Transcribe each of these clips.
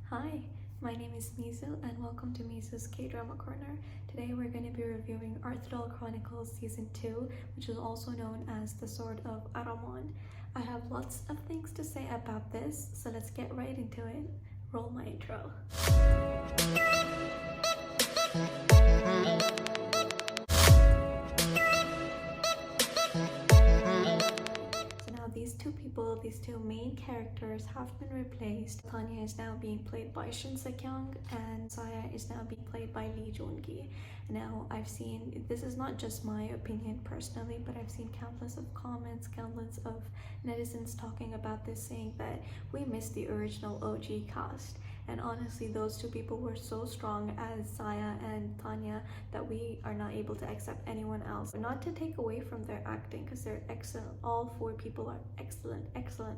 Hi, my name is Mizu and welcome to Mizu's Kdrama Corner. Today we're going to be reviewing Arthdal Chronicles Season 2, which is also known as the Sword of Aramun. I have lots of things to say about this, so let's get right into it. Roll my intro. These two main characters have been replaced. Tanya is now being played by Shin Se Kyung and Saya is now being played by Joon Gi. Now I've seen, this is not just my opinion personally, but I've seen countless of comments, countless of netizens talking about this, saying that we missed the original OG cast. And honestly, those two people were so strong as Saya and Tanya that we are not able to accept anyone else. Not to take away from their acting, because they're excellent. All four people are excellent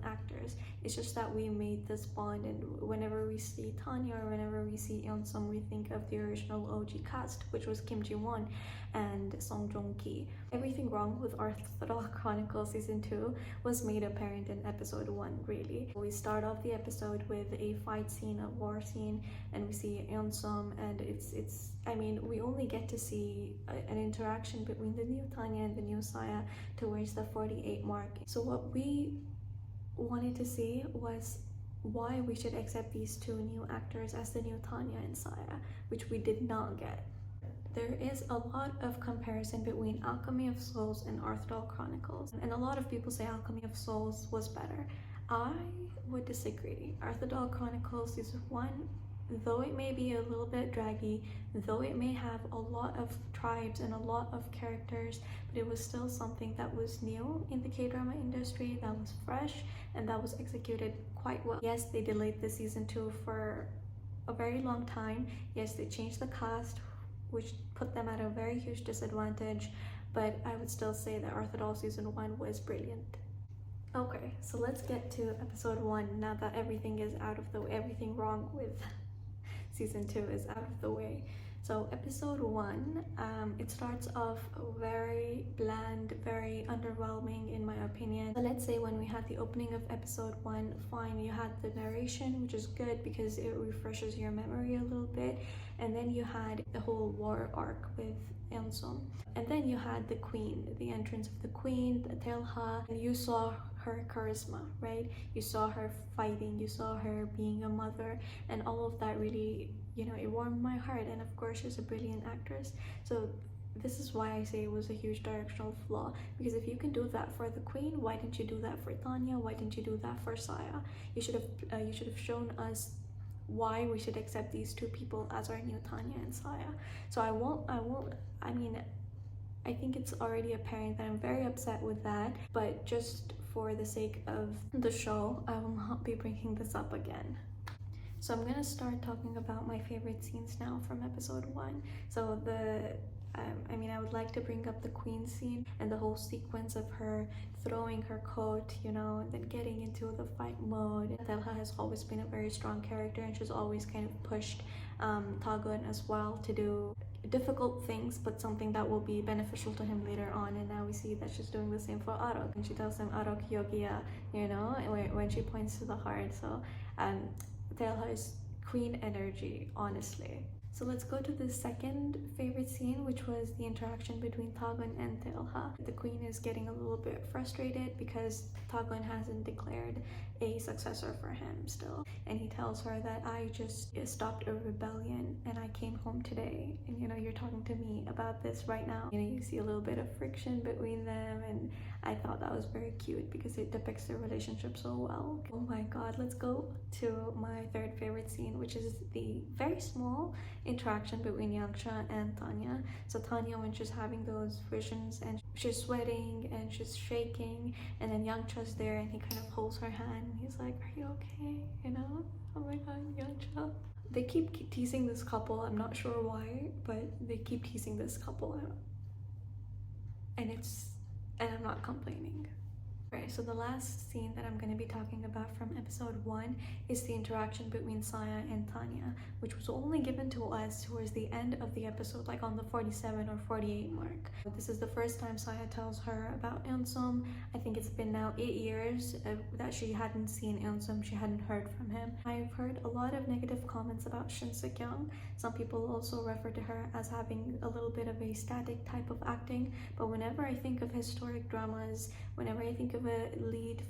actors. It's just that we made this bond, and whenever we see Tanya or whenever we see Eunseum, we think of the original OG cast, which was Kim Ji-won and Song Joong-ki. Everything wrong with Arthdal Chronicles Season 2 was made apparent in episode 1, really. We start off the episode with a fight scene, a war scene, and we see Eunseum, and I mean, we only get to see an interaction between the new Tanya and the new Saya towards the 48 mark. So what we wanted to see was why we should accept these two new actors as the new Tanya and Saya, which we did not get. There is a lot of comparison between Alchemy of Souls and Arthdal Chronicles, and a lot of people say Alchemy of Souls was better. I would disagree. Arthdal Chronicles Season 1, though it may be a little bit draggy, though it may have a lot of tribes and a lot of characters, but it was still something that was new in the K-drama industry, that was fresh, and that was executed quite well. Yes, they delayed the Season 2 for a very long time. Yes, they changed the cast, which put them at a very huge disadvantage, but I would still say that Arthdal Season 1 was brilliant. Okay, so let's get to episode 1 now that everything is out of the way, everything wrong with Season 2 is out of the way. So episode 1, it starts off very bland, very underwhelming in my opinion. So let's say when we had the opening of episode 1, fine, you had the narration, which is good because it refreshes your memory a little bit, and then you had the whole war arc with Eunseum, and then you had the queen, the entrance of the queen, the Taealha, and you saw her charisma, right? You saw her fighting, you saw her being a mother, and all of that really, you know, it warmed my heart. And of course, she's a brilliant actress. So this is why I say it was a huge directional flaw, because if you can do that for the queen, why didn't you do that for Tanya? Why didn't you do that for Saya? You should have shown us why we should accept these two people as our new Tanya and Saya. So I mean, I think it's already apparent that I'm very upset with that, but just for the sake of the show, I will not be bringing this up again. So I'm gonna start talking about my favorite scenes now from episode 1. So I would like to bring up the queen scene and the whole sequence of her throwing her coat, you know, and then getting into the fight mode. Taealha has always been a very strong character, and she's always kind of pushed Tagon as well to do difficult things, but something that will be beneficial to him later on. And now we see that she's doing the same for Arok, and she tells him Arok Yogiya, you know, when she points to the heart. So Taealha is queen energy, honestly. So let's go to the second favorite scene, which was the interaction between Tagon and Taealha. The queen is getting a little bit frustrated because Tagon hasn't declared a successor for him still, and he tells her that I just stopped a rebellion and I came home today, and you know, you're talking to me about this right now. You know, you see a little bit of friction between them, and I thought that was very cute because it depicts their relationship so well. Oh my god, let's go to my third favorite scene, which is the very small interaction between Yangcha and Tanya. So Tanya, when she's having those visions and she's sweating and she's shaking, and then Yangcha's there and he kind of holds her hand and he's like, are you okay? You know? Oh my god, Yangcha. They keep teasing this couple. I'm not sure why, but they keep teasing this couple, and I'm not complaining. Okay, so the last scene that I'm going to be talking about from episode 1 is the interaction between Saya and Tanya, which was only given to us towards the end of the episode, like on the 47 or 48 mark. This is the first time Saya tells her about Eunseum. I think it's been now 8 years that she hadn't seen Eunseum, she hadn't heard from him. I've heard a lot of negative comments about Shin Se Kyung. Some people also refer to her as having a little bit of a static type of acting, but whenever I think of historic dramas, whenever I think of a lead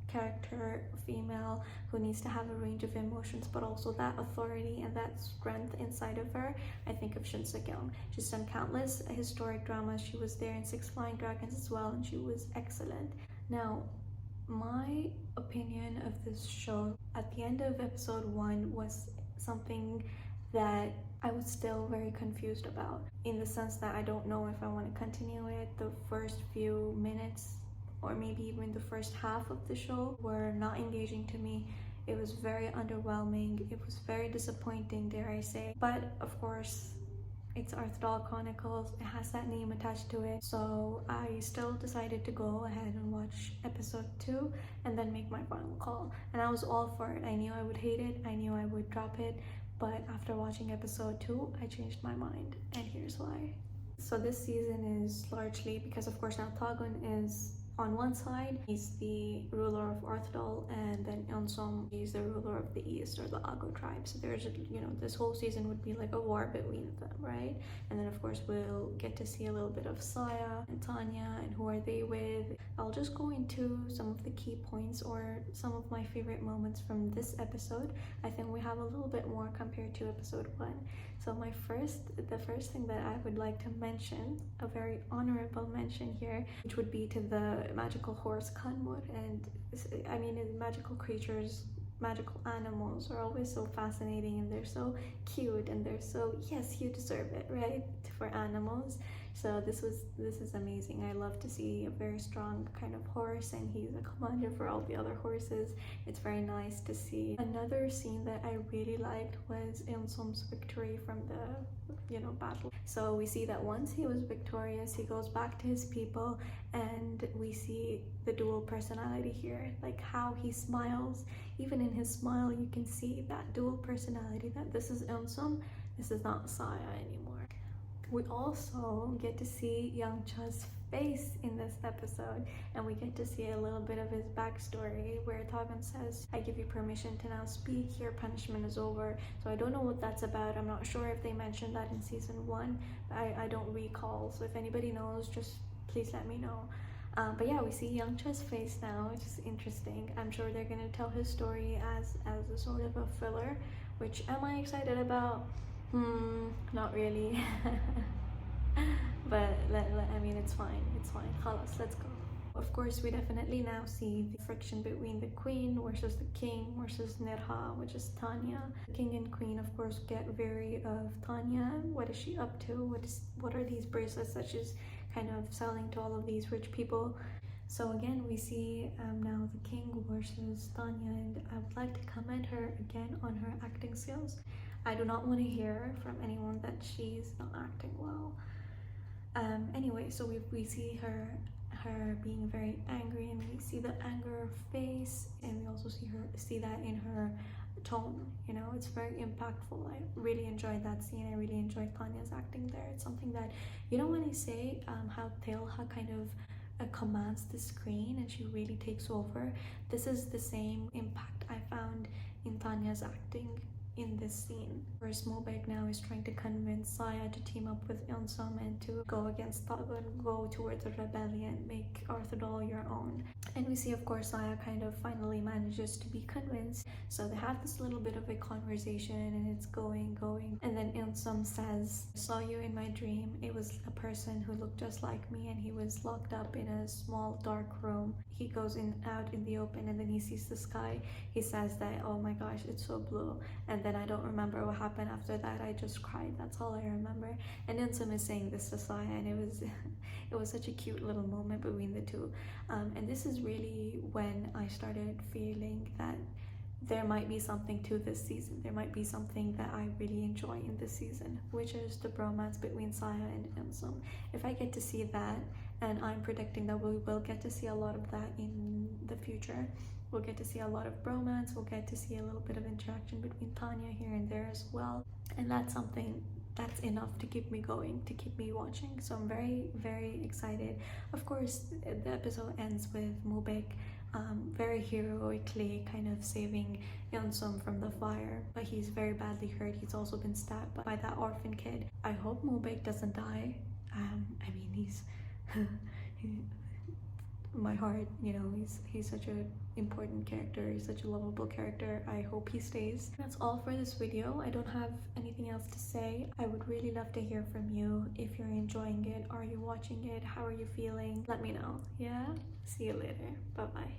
character female who needs to have a range of emotions but also that authority and that strength inside of her, I think of Shin Se Kyung. She's done countless historic dramas. She was there in Six Flying Dragons as well, and she was excellent. Now, my opinion of this show at the end of episode 1 was something that I was still very confused about, in the sense that I don't know if I want to continue it. The first few minutes or maybe even the first half of the show were not engaging to me. It was very underwhelming. It was very disappointing, dare I say. But of course, it's Arthdal Chronicles. It has that name attached to it. So I still decided to go ahead and watch episode 2 and then make my final call. And I was all for it. I knew I would hate it. I knew I would drop it. But after watching episode 2, I changed my mind. And here's why. So this season is largely because, of course, now Tagon is on one side. He's the ruler of Arthdal, and then Eunseum, he's the ruler of the East, or the Ago tribe. So there's, this whole season would be like a war between them, right? And then of course we'll get to see a little bit of Saya and Tanya and who are they with. I'll just go into some of the key points or some of my favorite moments from this episode. I think we have a little bit more compared to episode 1. So the first thing that I would like to mention, a very honorable mention here, which would be to the magical horse Kanmur. And I mean, magical creatures, magical animals are always so fascinating, and they're so cute, and they're so, yes, you deserve it, right, for animals. So this is amazing. I love to see a very strong kind of horse, and he's a commander for all the other horses. It's very nice to see. Another scene that I really liked was Eunseum's victory from the battle. So we see that once he was victorious, he goes back to his people, and we see the dual personality here, like how he smiles. Even in his smile, you can see that dual personality, that this is Eunseum, this is not Saya anymore. We also get to see Yangcha's face in this episode, and we get to see a little bit of his backstory, where Tagon says, I give you permission to now speak, your punishment is over. So I don't know what that's about. I'm not sure if they mentioned that in season 1. I don't recall, so if anybody knows, just please let me know. But yeah, we see Yangcha's face now, which is interesting. I'm sure they're gonna tell his story as a sort of a filler, which am I excited about? Not really. But I mean, it's fine. Khalas, let's go. Of course, we definitely now see the friction between the queen versus the king versus Nerha, which is Tanya. The king and queen, of course, get weary of Tanya. What is she up to? What are these bracelets that she's kind of selling to all of these rich people? So again, we see now the king versus Tanya, and I would like to commend her again on her acting skills. I do not want to hear from anyone that she's not acting well. Anyway, so we see her being very angry, and we see the anger face, and we also see that in her tone. It's very impactful. I really enjoyed that scene. I really enjoyed Tanya's acting there. It's something that, when I say how Taealha kind of commands the screen and she really takes over, this is the same impact I found in Tanya's acting in this scene. Whereas Mubaek now is trying to convince Saya to team up with Eunseum and to go against Tagon, go towards the rebellion, make Arthdal your own. And we see, of course, Saya kind of finally manages to be convinced. So they have this little bit of a conversation, and it's going. And then Eunseum says, I saw you in my dream. It was a person who looked just like me, and he was locked up in a small dark room. He goes out in the open, and then he sees the sky. He says that, oh my gosh, it's so blue. And then I don't remember what happened after that. I just cried. That's all I remember. And Eunseum is saying this to Saya, and it was such a cute little moment between the two. And this is really when I started feeling that there might be something to this season. There might be something that I really enjoy in this season, which is the bromance between Saya and Eunseum. If I get to see that, and I'm predicting that we will get to see a lot of that in the future. We'll get to see a lot of bromance, we'll get to see a little bit of interaction between Tanya here and there as well, and that's something that's enough to keep me going, to keep me watching. So I'm very, very excited. Of course, the episode ends with Mubaek very heroically kind of saving Eunseum from the fire, but he's very badly hurt. He's also been stabbed by that orphan kid. I hope Mubaek doesn't die. I mean, he's my heart, you know, he's such an important character, he's such a lovable character. I hope he stays. That's all for this video. I don't have anything else to say. I would really love to hear from you. If you're enjoying it, are you watching it, how are you feeling? Let me know. Yeah, see you later. Bye bye.